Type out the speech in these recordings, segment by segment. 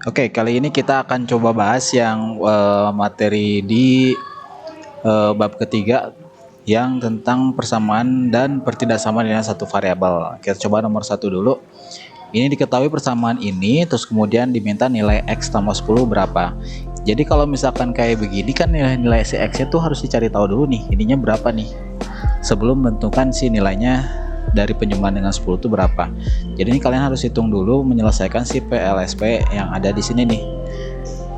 Oke, kali ini kita akan coba bahas yang materi di bab ketiga yang tentang persamaan dan pertidaksamaan dengan satu variabel. Kita coba nomor 1 dulu. Ini diketahui persamaan ini, terus kemudian diminta nilai X tambah 10 berapa. Jadi kalau misalkan kayak begini kan nilai si X itu harus dicari tahu dulu nih, ininya berapa nih. Sebelum menentukan si nilainya dari penyumbang dengan 10 itu berapa. Jadi ini kalian harus hitung dulu menyelesaikan si PLSP yang ada di sini nih.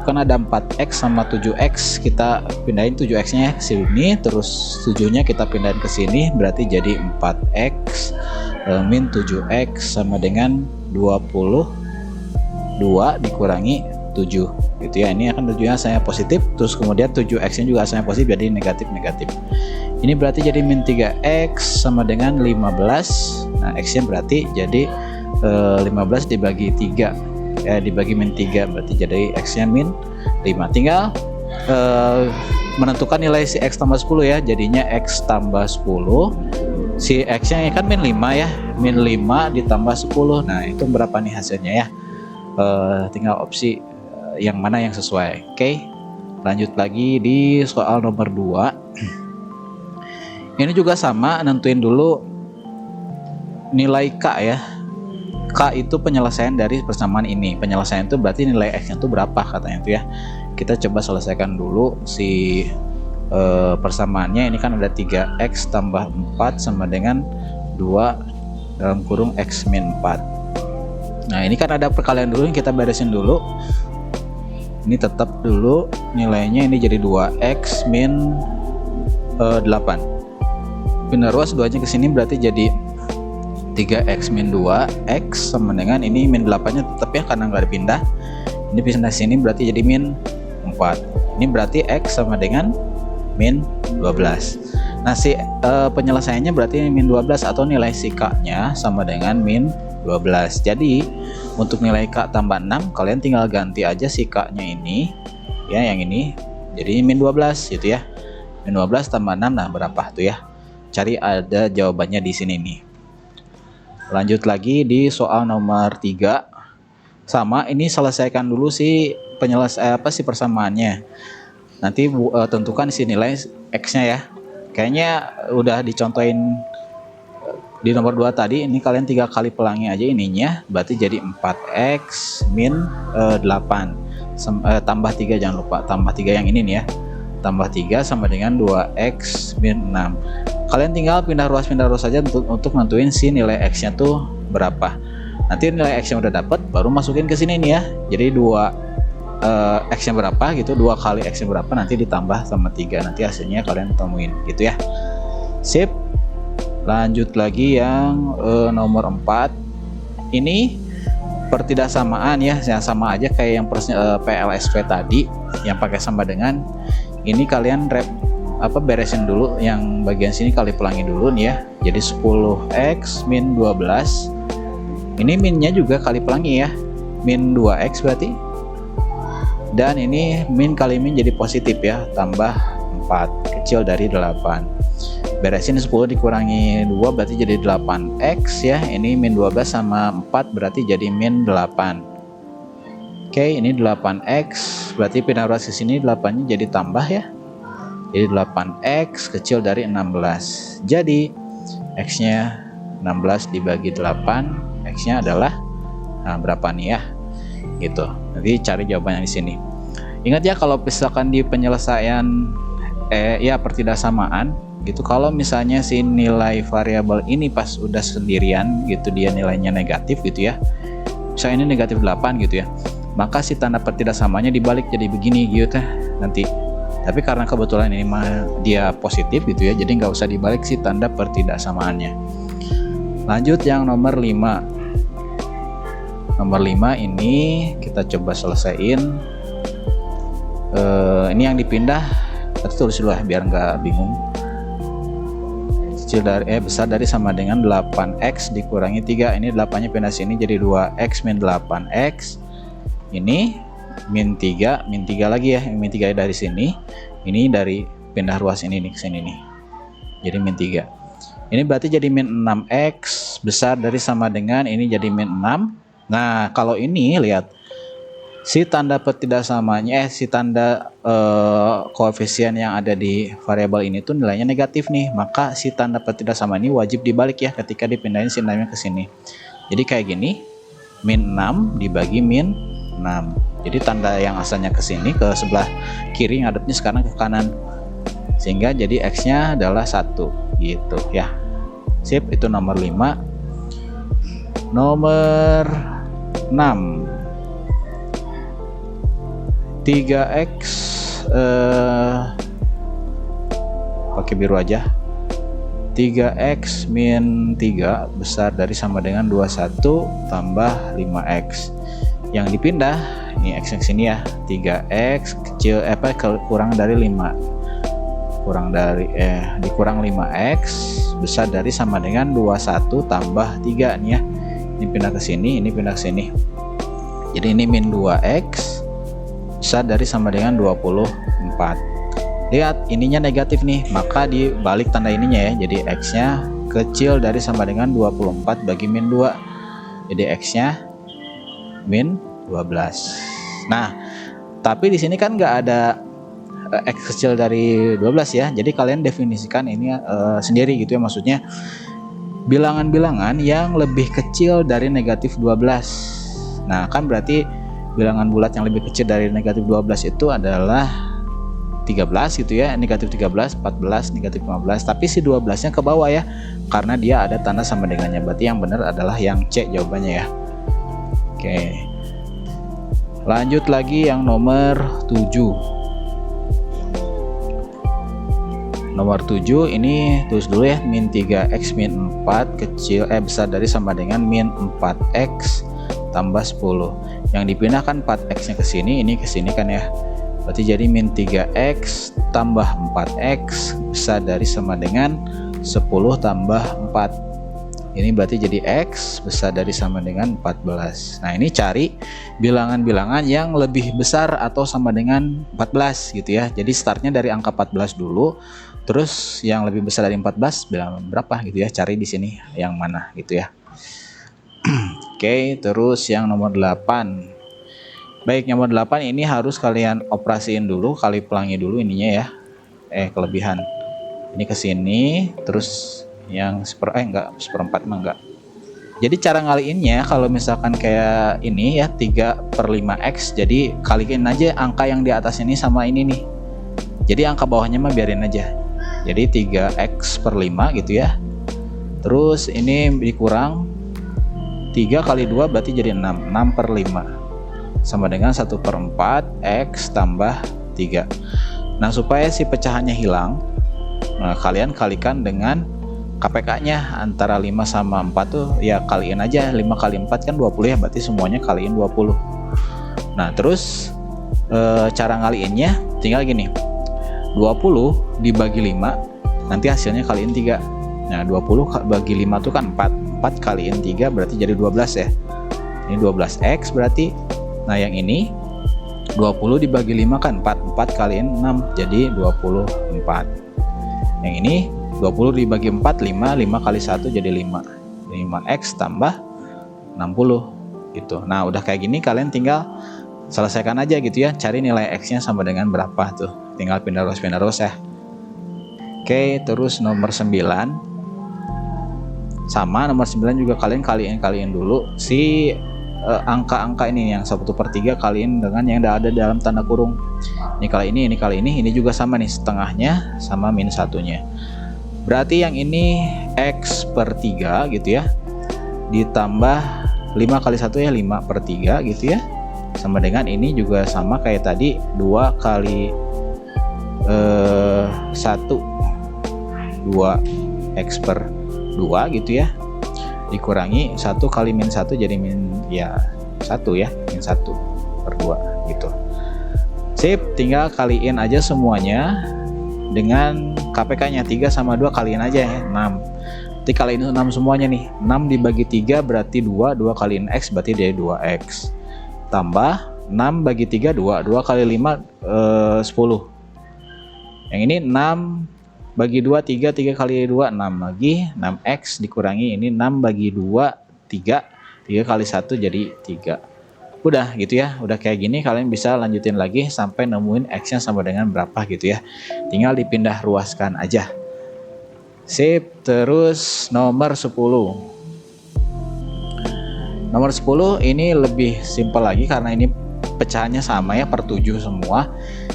Kan ada 4x sama 7x, kita pindahin 7x nya ke sini, terus 7 nya kita pindahin ke sini, berarti jadi 4x min 7x sama dengan 22 dikurangi 7 gitu ya. Ini akan 7 nya asalnya positif, terus kemudian 7x nya juga asalnya positif, jadi negatif. Ini berarti jadi min 3x sama dengan 15. Nah x nya berarti jadi 15 dibagi 3, dibagi min 3, berarti jadi x nya min 5. Tinggal menentukan nilai si x tambah 10 ya, jadinya x tambah 10, si x nya kan min 5 ya, min 5 ditambah 10. Nah itu berapa nih hasilnya ya, tinggal opsi yang mana yang sesuai. Oke, lanjut lagi di soal nomor 2. Ini juga sama, nentuin dulu nilai K ya. K itu penyelesaian dari persamaan ini. Penyelesaian itu berarti nilai X-nya itu berapa katanya itu ya. Kita coba selesaikan dulu si persamaannya. Ini kan ada 3X tambah 4 sama dengan 2 dalam kurung X min 4. Nah ini kan ada perkalian dulu, yang kita beresin dulu. Ini tetap dulu nilainya, ini jadi 2X min 8. Pindah ruas 2 nya ke sini berarti jadi 3x min 2x sama dengan ini min 8 nya tetap ya karena nggak dipindah. Ini pindah sini berarti jadi min 4. Ini berarti x sama dengan min 12. Nah si penyelesaiannya berarti min 12 atau nilai si k nya sama dengan min 12. Jadi untuk nilai k tambah 6 kalian tinggal ganti aja si k nya ini ya, yang ini jadi min 12 gitu ya. Min 12 tambah 6, nah berapa tuh ya, cari ada jawabannya di sini nih. Lanjut lagi di soal nomor 3. Sama, ini selesaikan dulu si si persamaannya. Nanti tentukan si nilai x-nya ya. Kayaknya udah dicontohin di nomor 2 tadi. Ini kalian 3 kali pelangi aja ininya, berarti jadi 4x min 8 tambah 3, jangan lupa tambah 3 yang ini nih ya. Tambah 3 sama dengan 2x min 6. Kalian tinggal pindah ruas saja untuk nentuin si nilai x nya tuh berapa. Nanti nilai x yang udah dapat baru masukin ke sini nih ya. Jadi 2 x nya berapa gitu, 2 kali x nya berapa, nanti ditambah sama 3, nanti hasilnya kalian temuin gitu ya. Sip. Lanjut lagi yang nomor 4. Ini pertidaksamaan ya, yang sama aja kayak yang PLSP tadi yang pakai sama dengan. Ini kalian beresin dulu yang bagian sini, kali pelangi dulu nih ya. Jadi 10x min 12. Ini minnya juga kali pelangi ya, min 2x berarti. Dan ini min kali min jadi positif ya, tambah 4 kecil dari 8. Beresin 10 dikurangi 2 berarti jadi 8x ya. Ini min 12 sama 4 berarti jadi min 8. Oke, ini 8x berarti pindah ruas ke sini, 8 nya jadi tambah ya. Jadi 8x kecil dari 16. Jadi x nya 16 dibagi 8, x nya adalah berapa nih ya, gitu. Nanti cari jawabannya di sini. Ingat ya, kalau misalkan di penyelesaian pertidaksamaan gitu, kalau misalnya si nilai variabel ini pas udah sendirian gitu, dia nilainya negatif gitu ya, misalnya ini negatif 8 gitu ya, maka si tanda pertidaksamaannya dibalik jadi begini gitu nanti. Tapi karena kebetulan ini dia positif gitu ya, jadi nggak usah dibalik si tanda pertidaksamaannya. Lanjut yang nomor 5. Nomor 5 ini kita coba selesaiin. Ini yang dipindah, kita tulis dulu ya biar nggak bingung. Kecil dari besar dari sama dengan 8x dikurangi 3. Ini 8 nya pindah sini jadi 2x min 8x. Ini min 3 lagi ya, min 3 dari sini, ini dari pindah ruas ini nih ke sini nih, jadi min 3. Ini berarti jadi min 6x besar dari sama dengan ini jadi min 6. Nah kalau ini lihat si tanda ketidaksamanya si tanda koefisien yang ada di variabel ini tuh nilainya negatif nih, maka si tanda ketidaksamaan ini wajib dibalik ya ketika dipindahin si 6-nya ke sini. Jadi kayak gini, min 6 dibagi min 6. Jadi tanda yang asalnya ke sini ke sebelah kiri ngadepnya sekarang ke kanan, sehingga jadi x-nya adalah 1 gitu ya. Sip, itu nomor 5. Nomor 6, 3x pakai biru aja. 3x min 3 besar dari sama dengan 21 tambah 5x. Yang dipindah ini x yang sini ya, 3x kecil kurang dari 5, dikurang 5x besar dari sama dengan 21 tambah 3 nih ya. Ini pindah ke sini, ini pindah ke sini. Jadi ini min 2x besar dari sama dengan 24. Lihat ininya negatif nih, maka dibalik tanda ininya ya. Jadi x-nya kecil dari sama dengan 24 bagi min 2. Jadi x-nya min 12. Nah, tapi di sini kan nggak ada x kecil dari 12 ya. Jadi kalian definisikan ini sendiri gitu ya, maksudnya bilangan-bilangan yang lebih kecil dari negatif 12. Nah, kan berarti bilangan bulat yang lebih kecil dari negatif 12 itu adalah 13 gitu ya, negatif 13, 14, negatif 15, tapi si 12 nya ke bawah ya, karena dia ada tanda sama dengannya. Berarti yang benar adalah yang C jawabannya ya. Oke, lanjut lagi yang nomor 7. Nomor 7 ini tulis dulu ya, min 3x min 4 kecil besar dari sama dengan min 4x tambah 10. Yang dipindahkan 4x nya ke sini, ini ke sini kan ya. Berarti jadi min 3x tambah 4x besar dari sama dengan 10 tambah 4. Ini berarti jadi x besar dari sama dengan 14. Nah, ini cari bilangan-bilangan yang lebih besar atau sama dengan 14 gitu ya. Jadi startnya dari angka 14 dulu. Terus yang lebih besar dari 14 bilangan berapa gitu ya. Cari di sini yang mana gitu ya. Oke, terus yang nomor 8. Baik, nomor 8 ini harus kalian operasiin dulu, kali pelangi dulu ininya ya. Kelebihan. Ini ke sini, terus yang seperempat mah enggak. Jadi cara ngaliinnya kalau misalkan kayak ini ya, 3/5x, jadi kaliin aja angka yang di atas ini sama ini nih. Jadi angka bawahnya mah biarin aja. Jadi 3x/5 gitu ya. Terus ini dikurang 3 kali 2 berarti jadi 6, 6/5 sama dengan 1/4 x tambah 3. Nah, supaya si pecahannya hilang, kalian kalikan dengan KPK-nya antara 5 sama 4 tuh ya, kaliin aja 5 kali 4 kan 20 ya, berarti semuanya kaliin 20. Nah, terus cara ngaliinnya tinggal gini, 20 dibagi 5 nanti hasilnya kaliin 3. Nah, 20 bagi 5 tuh kan 4 kaliin 3 berarti jadi 12 ya. Ini 12x berarti. Nah, yang ini 20 dibagi 5 kan 4 kaliin 6 jadi 24. Yang ini 20 dibagi 4 5 kali 1 jadi 5x tambah 60 gitu. Nah, udah kayak gini kalian tinggal selesaikan aja gitu ya, cari nilai x nya sama dengan berapa tuh, tinggal pindah rows ya. Oke, terus nomor 9 sama, nomor 9 juga kalian kaliin dulu si angka-angka ini, yang 1/3 kaliin dengan yang ada dalam tanda kurung. Ini kali ini juga sama nih, setengahnya sama min 1-nya. Berarti yang ini x/3 gitu ya, ditambah 5 kali 1 ya 5/3 gitu ya, sama dengan ini juga sama kayak tadi, 2 kali 1 2x/2 gitu ya, dikurangi 1 kali min 1 jadi min 1 ya, min 1/2 gitu. Sip, tinggal kaliin aja semuanya dengan KPK nya 3 sama 2 kaliin aja ya, 6. Nanti kaliin 6 semuanya nih, 6 dibagi 3 berarti 2 kaliin x berarti dari 2x tambah 6 bagi 3 2 kali 5 10. Yang ini 6 bagi 2 3 kali 2 6 lagi, 6x dikurangi ini 6 bagi 2 3 kali 1 jadi 3. Udah gitu ya, udah kayak gini kalian bisa lanjutin lagi sampai nemuin X-nya sama dengan berapa gitu ya. Tinggal dipindah ruaskan aja. Sip, terus nomor 10. Nomor 10 ini lebih simpel lagi karena ini pecahannya sama ya, per 7 semua.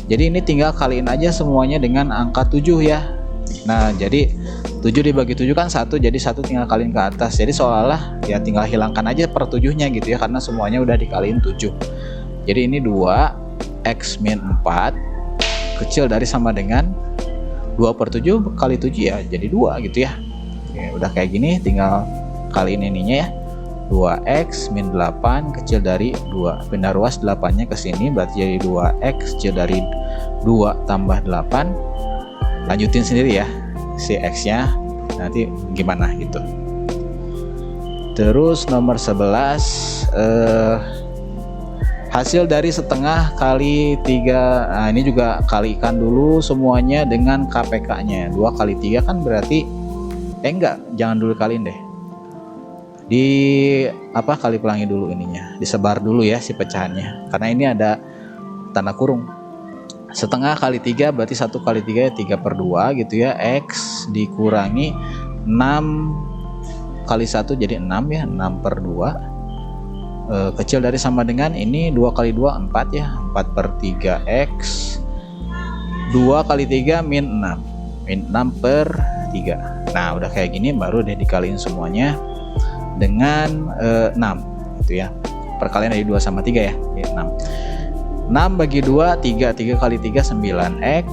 Jadi ini tinggal kaliin aja semuanya dengan angka 7 ya. Nah, jadi 7 dibagi 7 kan 1, jadi 1 tinggal kaliin ke atas. Jadi seolah-olah ya tinggal hilangkan aja per 7-nya gitu ya, karena semuanya udah dikaliin 7. Jadi ini 2 X min 4 kecil dari sama dengan 2 per 7 kali 7 ya, jadi 2 gitu ya. Oke, udah kayak gini tinggal kaliin ininya ya. 2X min 8 kecil dari 2. Pindah ruas 8-nya ke sini berarti jadi 2X kecil dari 2 tambah 8. Lanjutin sendiri ya si X-nya nanti gimana gitu. Terus nomor 11 hasil dari setengah kali 3. Nah, ini juga kalikan dulu semuanya dengan KPK-nya. 2 kali 3 kan berarti enggak, jangan dulu kaliin deh. Kali pelangi dulu ininya. Disebar dulu ya si pecahannya. Karena ini ada tanda kurung. Setengah kali 3 berarti 1 kali 3 ya 3/2 gitu ya. X dikurangi 6 kali 1 jadi 6 ya, 6/2. Kecil dari sama dengan ini 2 kali 2 4 ya, 4/3 X. 2 kali 3 min 6, min 6/3. Nah udah kayak gini baru deh dikaliin semuanya dengan 6 gitu ya. Perkalian dari 2 sama 3 ya, 6. 6 bagi 2 3, 3 kali 3 9X.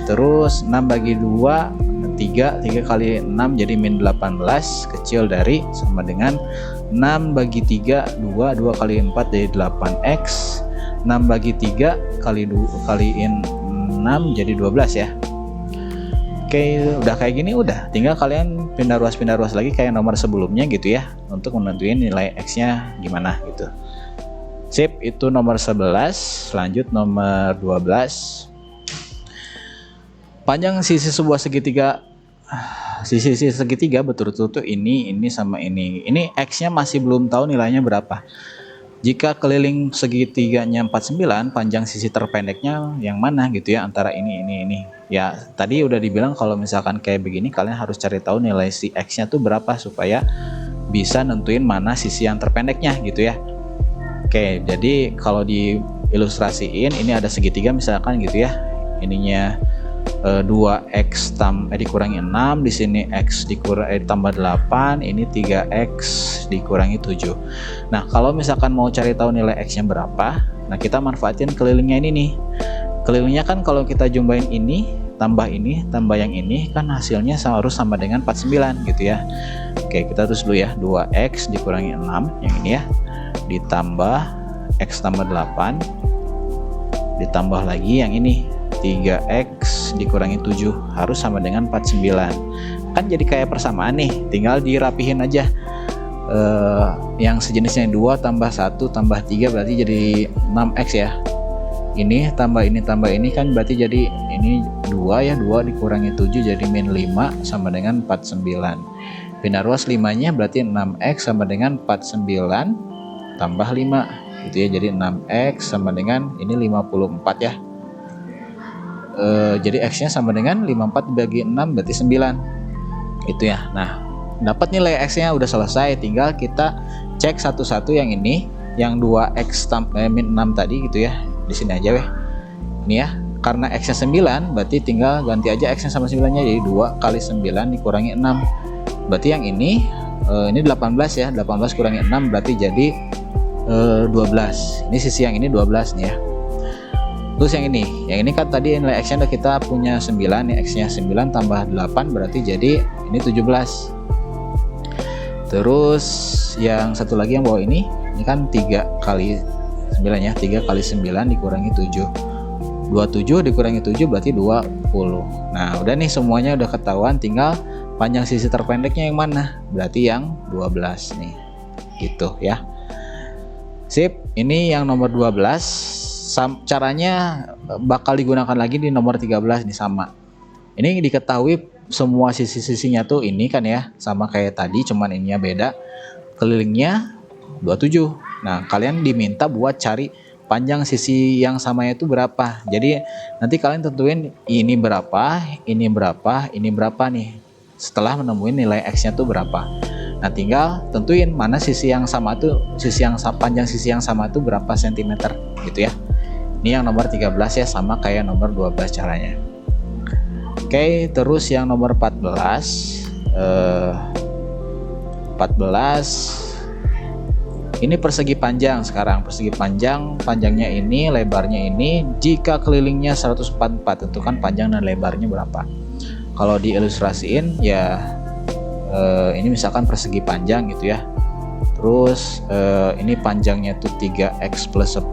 Terus 6 bagi 2 3, 3 kali 6 jadi min 18 kecil dari sama dengan 6 bagi 3 2, 2 kali 4 jadi 8X. 6 bagi 3 kaliin 6 jadi 12 ya. Oke, udah kayak gini udah tinggal kalian pindah ruas lagi kayak nomor sebelumnya gitu ya, untuk menentuin nilai X-nya gimana gitu. Sip, itu nomor 11. Lanjut nomor 12. Panjang sisi sebuah segitiga. Sisi segitiga betul-betul ini sama ini. Ini X-nya masih belum tahu nilainya berapa. Jika keliling segitiganya 49, panjang sisi terpendeknya yang mana gitu ya, antara ini. Ya, tadi udah dibilang kalau misalkan kayak begini kalian harus cari tahu nilai si X-nya tuh berapa supaya bisa nentuin mana sisi yang terpendeknya gitu ya. Oke, jadi kalau diilustrasiin ini ada segitiga misalkan gitu ya. Ininya 2X dikurangi 6, di sini X tambah 8, ini 3X dikurangi 7. Nah, kalau misalkan mau cari tahu nilai X-nya berapa, nah kita manfaatin kelilingnya ini nih. Kelilingnya kan kalau kita jumlahin ini, tambah yang ini kan hasilnya harus sama dengan 49 gitu ya. Oke, kita terus dulu ya. 2X dikurangi 6 yang ini ya, ditambah X tambah 8, ditambah lagi yang ini 3X dikurangi 7 harus sama dengan 49. Kan jadi kayak persamaan nih, tinggal dirapihin aja. Yang sejenisnya 2 tambah 1 tambah 3 berarti jadi 6X ya. Ini tambah ini kan berarti jadi ini 2 ya, 2 dikurangi 7 jadi min 5 sama dengan 49. Pindah ruas 5-nya berarti 6X sama dengan 49 tambah 5 gitu ya, jadi 6X sama dengan ini 54 ya. Jadi X nya sama dengan 54 dibagi 6 berarti 9 itu ya. Nah, dapat nilai X nya udah selesai, tinggal kita cek satu-satu yang ini, yang 2X min 6 tadi gitu ya, di sini aja weh. Ini ya, karena X nya 9 berarti tinggal ganti aja X nya sama 9 nya, jadi 2 kali 9 dikurangi 6 berarti yang ini 18 ya, 18 kurangi 6 berarti jadi 12. Ini sisi yang ini 12 nih ya. Terus yang ini kan tadi nilai X nya udah kita punya 9 nih, X nya 9 tambah 8 berarti jadi ini 17. Terus yang satu lagi yang bawah ini kan 3 kali 9 ya, 3 kali 9 dikurangi 7, 27 dikurangi 7 berarti 20. Nah udah nih semuanya udah ketahuan, tinggal panjang sisi terpendeknya yang mana, berarti yang 12 nih gitu ya. Sip, ini yang nomor 12. Caranya bakal digunakan lagi di nomor 13 nih, sama. Ini diketahui semua sisi-sisinya tuh ini kan ya, sama kayak tadi, cuman ininya beda. Kelilingnya 27. Nah, kalian diminta buat cari panjang sisi yang samanya itu berapa. Jadi nanti kalian tentuin ini berapa, ini berapa, ini berapa nih. Setelah menemuin nilai X-nya tuh berapa. Nah, tinggal tentuin mana sisi yang sama tuh, panjang sisi yang sama tuh berapa sentimeter gitu ya. Ini yang nomor 13 ya, sama kayak nomor 12 caranya. Oke, terus yang nomor 14 ini persegi panjang. Sekarang persegi panjang, panjangnya ini, lebarnya ini, jika kelilingnya 144, tentukan panjang dan lebarnya berapa. Kalau diilustrasiin ya ini misalkan persegi panjang gitu ya. Terus ini panjangnya tuh 3x plus 10,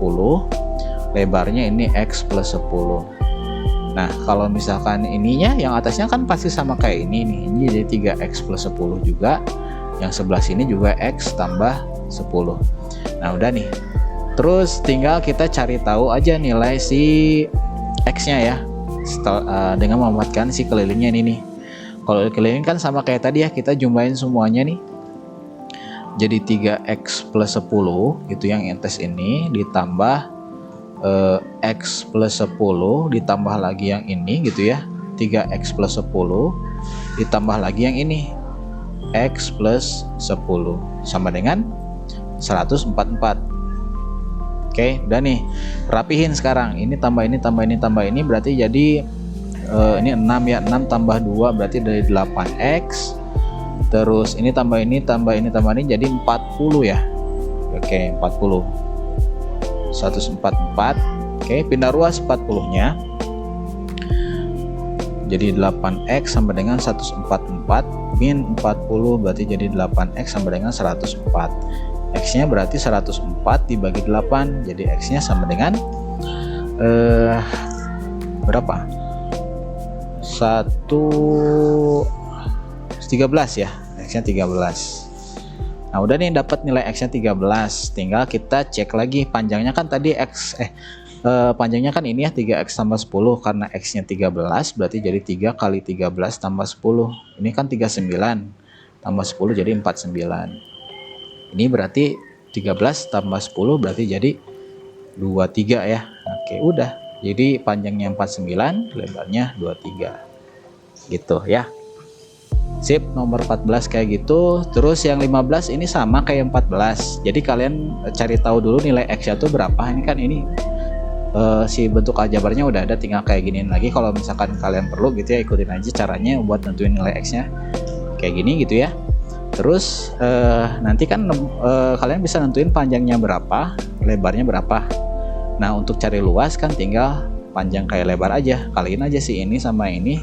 lebarnya ini x plus 10. Nah, kalau misalkan ininya yang atasnya kan pasti sama kayak ini nih. Ini jadi 3x plus 10 juga. Yang sebelah sini juga x tambah 10. Nah, udah nih. Terus tinggal kita cari tahu aja nilai si x-nya ya. Dengan memanfaatkan si kelilingnya ini nih. Kalau keliling kan sama kayak tadi ya, kita jumlahin semuanya nih. Jadi 3x plus 10 itu yang tes ini ditambah X plus 10 ditambah lagi yang ini gitu ya, 3x plus 10 ditambah lagi yang ini, X plus 10 sama dengan 144. Oke, udah nih, rapihin sekarang. Ini tambah ini tambah ini tambah ini berarti jadi ini 6 ya, 6 tambah 2 berarti dari 8x. Terus ini tambah ini tambah ini tambah ini jadi 40 ya. Oke, 40. 144. Oke, pindah ruas 40 nya jadi 8x sama dengan 144 min 40 berarti jadi 8x sama dengan 104. X nya berarti 104 dibagi 8, jadi X nya sama dengan berapa? 13 ya, X nya 13. Nah, udah nih dapat nilai X-nya 13. Tinggal kita cek lagi panjangnya kan tadi panjangnya kan ini ya 3x tambah 10, karena X-nya 13 berarti jadi 3 kali 13 tambah 10. Ini kan 39 tambah 10 jadi 49. Ini berarti 13 tambah 10 berarti jadi 23 ya. Oke, udah. Jadi panjangnya 49, lebarnya 23. Gitu ya. Sip, nomor 14 kayak gitu. Terus yang 15 ini sama kayak 14. Jadi kalian cari tahu dulu nilai X-nya tuh berapa. Ini kan ini si bentuk aljabarnya udah ada, tinggal kayak giniin lagi. Kalau misalkan kalian perlu gitu ya, ikutin aja caranya buat nentuin nilai X-nya. Kayak gini gitu ya. Terus nanti kan kalian bisa nentuin panjangnya berapa, lebarnya berapa. Nah, untuk cari luas kan tinggal panjang kayak lebar aja. Kaliin aja sih ini sama ini.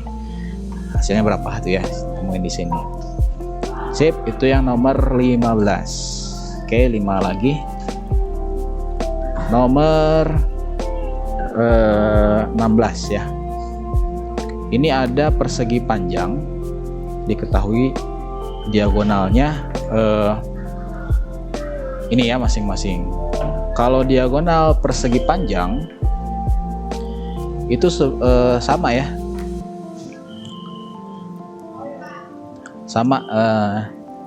Hasilnya berapa tuh ya, temuin di sini. Sip, itu yang nomor 15. Oke, 5 lagi. Nomor 16 ya. Ini ada persegi panjang. Diketahui diagonalnya ini ya masing-masing. Kalau diagonal persegi panjang itu sama ya. Sama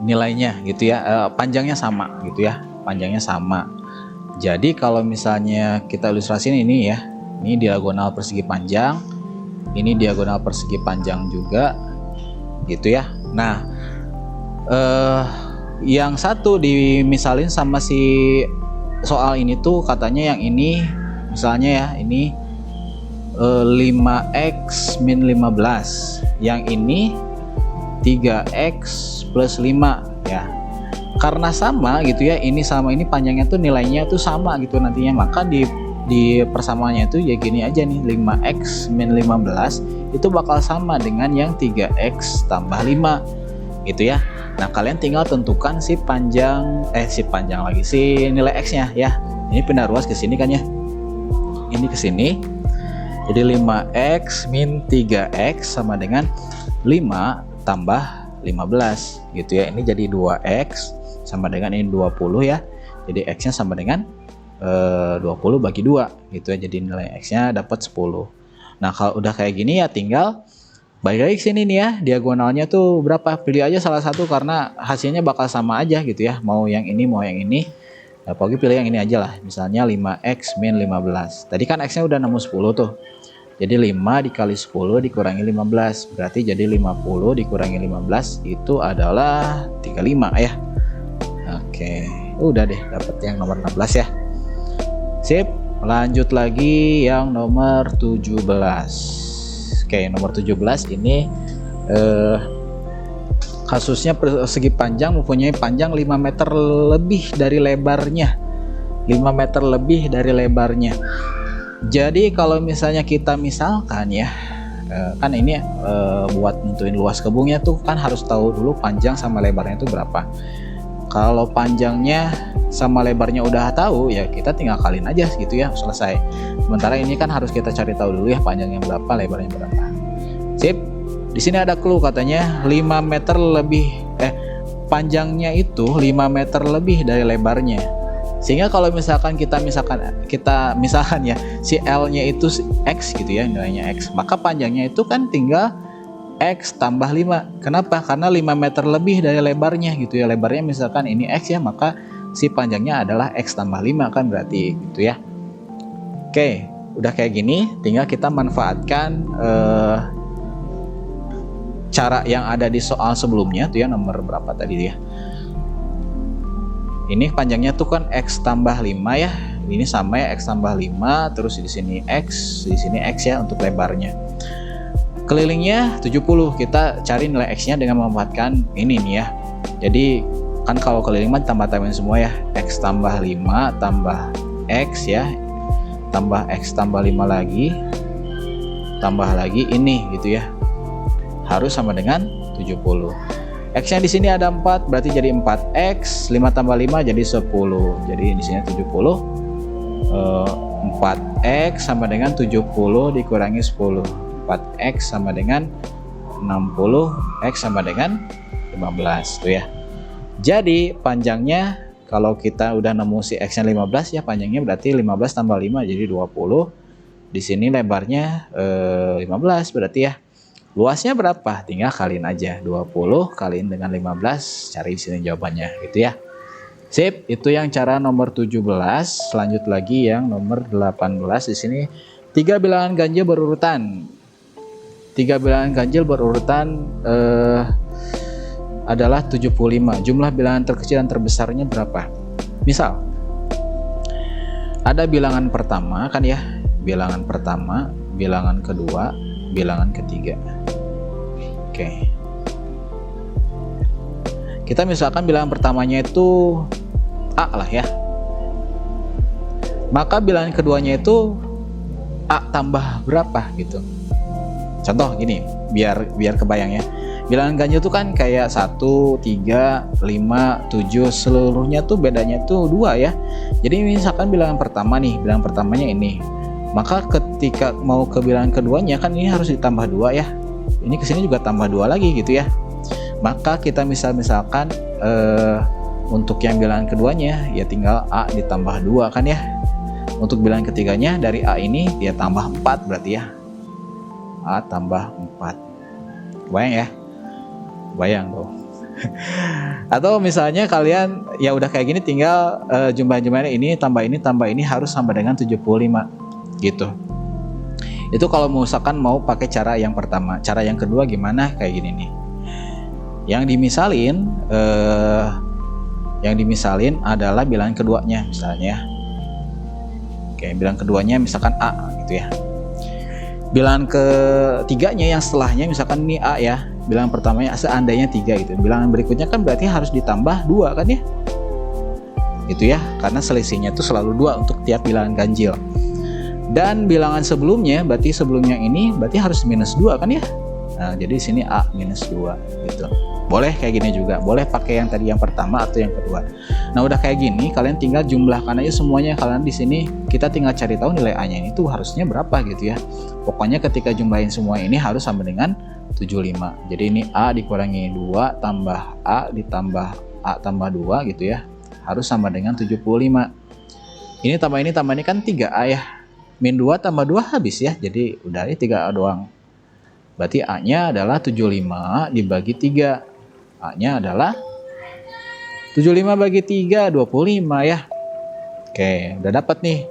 nilainya gitu ya, panjangnya sama gitu ya, panjangnya sama. Jadi kalau misalnya kita ilustrasiin ini ya, ini diagonal persegi panjang, ini diagonal persegi panjang juga gitu ya. Nah, yang satu dimisalin sama si soal ini tuh katanya yang ini misalnya ya, ini 5x min 15, yang ini 3x plus 5 ya. Karena sama gitu ya, ini sama ini panjangnya tuh nilainya tuh sama gitu nantinya, maka di persamaannya itu ya gini aja nih, 5x min 15 itu bakal sama dengan yang 3x tambah 5 gitu ya. Nah, kalian tinggal tentukan si panjang lagi si nilai x-nya ya. Ini pindah ruas ke sini kan ya. Ini ke sini. Jadi 5x min 3x sama dengan 5 tambah 15 gitu ya. Ini jadi 2x sama dengan ini 20 ya. Jadi x-nya sama dengan 20 bagi 2 gitu ya. Jadi nilai x-nya dapat 10. Nah, kalau udah kayak gini ya tinggal balik lagi sini nih ya, diagonalnya tuh berapa, pilih aja salah satu karena hasilnya bakal sama aja gitu ya, mau yang ini mau yang ini. Nah, Pogi pilih yang ini aja lah, misalnya 5x min 15. Tadi kan x-nya udah nemu 10 tuh. Jadi 5 dikali 10 dikurangi 15, berarti jadi 50 dikurangi 15 itu adalah 35 ya. Oke, udah deh dapet yang nomor 16 ya. Sip, lanjut lagi yang nomor 17. Oke, nomor 17 ini kasusnya persegi panjang mempunyai panjang 5 meter lebih dari lebarnya. 5 meter lebih dari lebarnya. Jadi kalau misalnya kita misalkan ya, kan ini buat nentuin luas kebunnya tuh kan harus tahu dulu panjang sama lebarnya itu berapa. Kalau panjangnya sama lebarnya udah tahu ya kita tinggal kaliin aja gitu ya, selesai. Sementara ini kan harus kita cari tahu dulu ya panjangnya berapa, lebarnya berapa. Sip. Di sini ada clue katanya 5 meter lebih panjangnya itu 5 meter lebih dari lebarnya. Sehingga kalau misalkan kita misalkan ya si L-nya itu X gitu ya, nilainya X, maka panjangnya itu kan tinggal X tambah 5. Kenapa? Karena 5 meter lebih dari lebarnya gitu ya. Lebarnya misalkan ini X ya, maka si panjangnya adalah X tambah 5 kan berarti gitu ya. Oke, udah kayak gini tinggal kita manfaatkan cara yang ada di soal sebelumnya tuh ya, nomor berapa tadi ya. Ini panjangnya tuh kan X tambah 5 ya. Ini sama ya, X tambah 5, terus di sini X, di sini X ya untuk lebarnya. Kelilingnya 70, kita cari nilai X-nya dengan memanfaatkan ini nih ya. Jadi kan kalau keliling mah tambah-tambahin semua ya. X tambah 5 tambah X ya. Tambah X tambah 5 lagi. Tambah lagi ini gitu ya. Harus sama dengan 70. X-nya di sini ada 4, berarti jadi 4X, 5 tambah 5 jadi 10. Jadi di sini 70. 4X sama dengan 70 dikurangi 10. 4X sama dengan 60, X sama dengan 15 tuh ya. Jadi panjangnya kalau kita udah nemu si X-nya 15 ya, panjangnya berarti 15 tambah 5 jadi 20. Di sini lebarnya 15 berarti ya. Luasnya berapa? Tinggal kaliin aja. 20 kaliin dengan 15, cari di sini jawabannya gitu ya. Sip, itu yang cara nomor 17. Lanjut lagi yang nomor 18. Di sini 3 bilangan ganjil berurutan. 3 bilangan ganjil berurutan adalah 75. Jumlah bilangan terkecil dan terbesarnya berapa? Misal ada bilangan pertama kan ya, bilangan pertama, bilangan kedua, bilangan ketiga. Oke. Kita misalkan bilangan pertamanya itu A lah ya. Maka bilangan keduanya itu A tambah berapa gitu. Contoh gini, biar kebayang ya. Bilangan ganjil tuh kan kayak 1, 3, 5, 7, seluruhnya tuh bedanya tuh 2 ya. Jadi misalkan bilangan pertama nih, bilangan pertamanya ini. Maka ketika mau ke bilangan keduanya kan ini harus ditambah 2 ya. Ini kesini juga tambah 2 lagi gitu ya. Maka kita misalkan untuk yang bilangan keduanya ya tinggal A ditambah 2 kan ya. Untuk bilangan ketiganya dari A ini dia tambah 4 berarti ya. A tambah 4. Bayang ya? Bayang tuh. Atau misalnya kalian ya udah kayak gini tinggal jumlah-jumlahnya ini tambah ini harus sama dengan 75 gitu. Itu kalau misalkan mau pakai cara yang pertama. Cara yang kedua gimana? Kayak gini nih. Yang dimisalin adalah bilangan keduanya misalnya. Oke, bilangan keduanya misalkan A gitu ya. Bilangan ketiganya yang setelahnya misalkan ini A ya. Bilangan pertamanya seandainya 3 gitu. Bilangan berikutnya kan berarti harus ditambah 2 kan ya. Itu ya, karena selisihnya itu selalu 2 untuk tiap bilangan ganjil. Dan bilangan sebelumnya, berarti sebelumnya ini berarti harus minus 2 kan ya. Nah, jadi sini A minus 2 gitu. Boleh kayak gini juga, boleh pakai yang tadi yang pertama atau yang kedua. Nah, udah kayak gini kalian tinggal jumlahkan aja semuanya. Kalian di sini kita tinggal cari tahu nilai A-nya ini tuh harusnya berapa gitu ya. Pokoknya ketika jumlahin semua ini harus sama dengan 75. Jadi ini A dikurangi 2 tambah A ditambah A tambah 2 gitu ya. Harus sama dengan 75. Ini tambah ini kan 3A ya. Min 2 tambah 2 habis ya. Jadi udah ini 3A doang. Berarti A-nya adalah 75 dibagi 3. A-nya adalah 75 bagi 3, 25 ya. Oke, udah dapat nih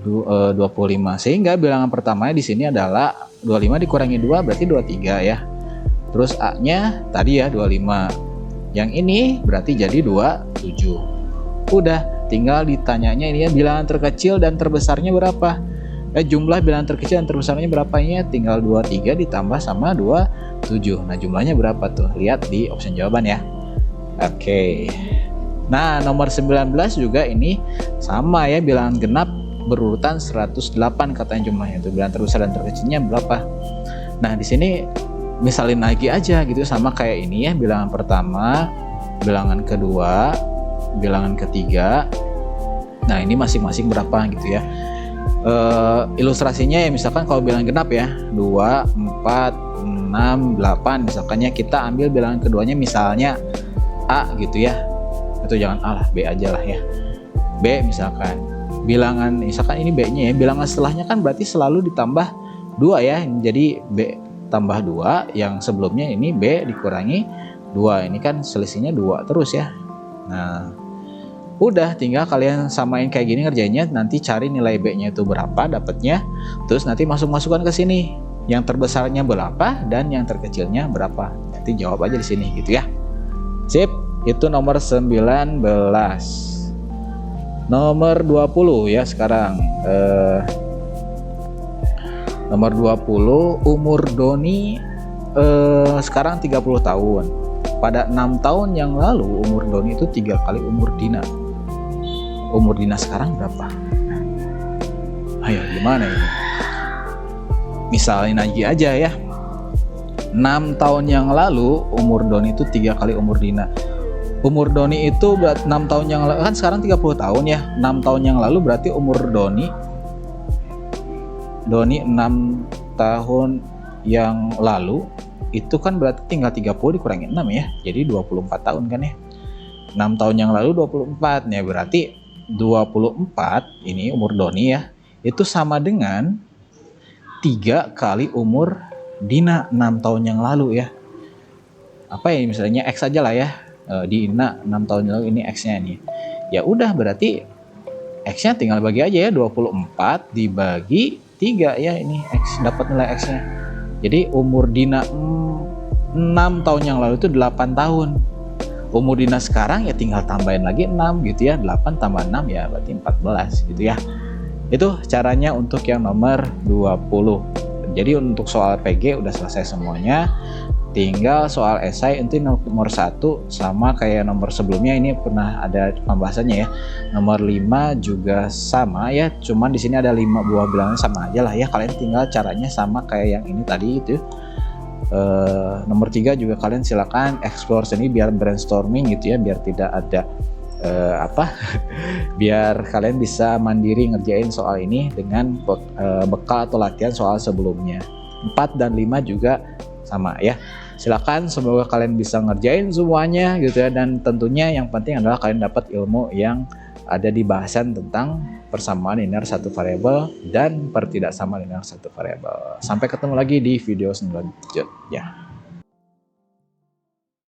25. Sehingga bilangan pertamanya di sini adalah 25 dikurangi 2 berarti 23 ya. Terus A-nya tadi ya 25. Yang ini berarti jadi 27. Udah, tinggal ditanyanya ini ya bilangan terkecil dan terbesarnya berapa. Jumlah bilangan terkecil dan terbesarnya berapa ya? Tinggal 23 ditambah sama 27. Nah, jumlahnya berapa tuh? Lihat di option jawaban ya. Oke. Nah, nomor 19 juga ini sama ya, bilangan genap berurutan 108 katanya jumlahnya. Itu bilangan terbesar dan terkecilnya berapa. Nah, di sini misalin lagi aja gitu sama kayak ini ya, bilangan pertama, bilangan kedua, bilangan ketiga. Nah, ini masing-masing berapa gitu ya. Ilustrasinya ya misalkan kalau bilangan genap ya 2, 4, 6, 8 misalkannya, kita ambil bilangan keduanya misalnya A gitu ya, atau jangan A lah, B aja lah ya. B misalkan, bilangan misalkan ini B nya ya, bilangan setelahnya kan berarti selalu ditambah 2 ya, jadi B tambah 2, yang sebelumnya ini B dikurangi 2, ini kan selisihnya 2 terus ya. Nah, udah tinggal kalian samain kayak gini ngerjainnya, nanti cari nilai B-nya itu berapa dapatnya, terus nanti masukkan ke sini. Yang terbesarnya berapa dan yang terkecilnya berapa. Nanti jawab aja di sini gitu ya. Sip, itu nomor 19. Nomor 20 ya sekarang. Nomor 20, umur Doni sekarang 30 tahun. Pada 6 tahun yang lalu umur Doni itu 3 kali umur Dina. Umur Dina sekarang berapa? Ayo gimana ini? Misalin aja ya. 6 tahun yang lalu umur Doni itu 3 kali umur Dina. Umur Doni itu 6 tahun yang lalu, kan sekarang 30 tahun ya. 6 tahun yang lalu berarti umur Doni 6 tahun yang lalu itu kan berarti tinggal 30 dikurangi 6 ya. Jadi 24 tahun kan ya. 6 tahun yang lalu 24 ya, berarti 24 ini umur Doni ya, itu sama dengan 3 kali umur Dina 6 tahun yang lalu ya. Apa ya, misalnya X aja lah ya. Dina 6 tahun yang lalu ini X-nya nih. Ya udah, berarti X-nya tinggal bagi aja ya, 24 dibagi 3 ya, ini X, dapat nilai X-nya. Jadi umur Dina 6 tahun yang lalu itu 8 tahun. Umur Dina sekarang ya tinggal tambahin lagi 6 gitu ya, 8 tambah 6 ya berarti 14 gitu ya. Itu caranya untuk yang nomor 20. Jadi untuk soal PG udah selesai semuanya. Tinggal soal esai itu nomor 1 sama kayak nomor sebelumnya, ini pernah ada pembahasannya ya. Nomor 5 juga sama ya, cuman di sini ada 5 buah bilangan sama aja lah ya. Kalian tinggal caranya sama kayak yang ini tadi itu. Nomor 3 juga kalian silakan explore sini biar brainstorming gitu ya, biar tidak ada biar kalian bisa mandiri ngerjain soal ini dengan bekal atau latihan soal sebelumnya. 4 dan 5 juga sama ya. Silakan, semoga kalian bisa ngerjain semuanya gitu ya, dan tentunya yang penting adalah kalian dapat ilmu yang ada di bahasan tentang persamaan linear satu variabel dan pertidaksamaan linear satu variabel. Sampai ketemu lagi di video selanjutnya.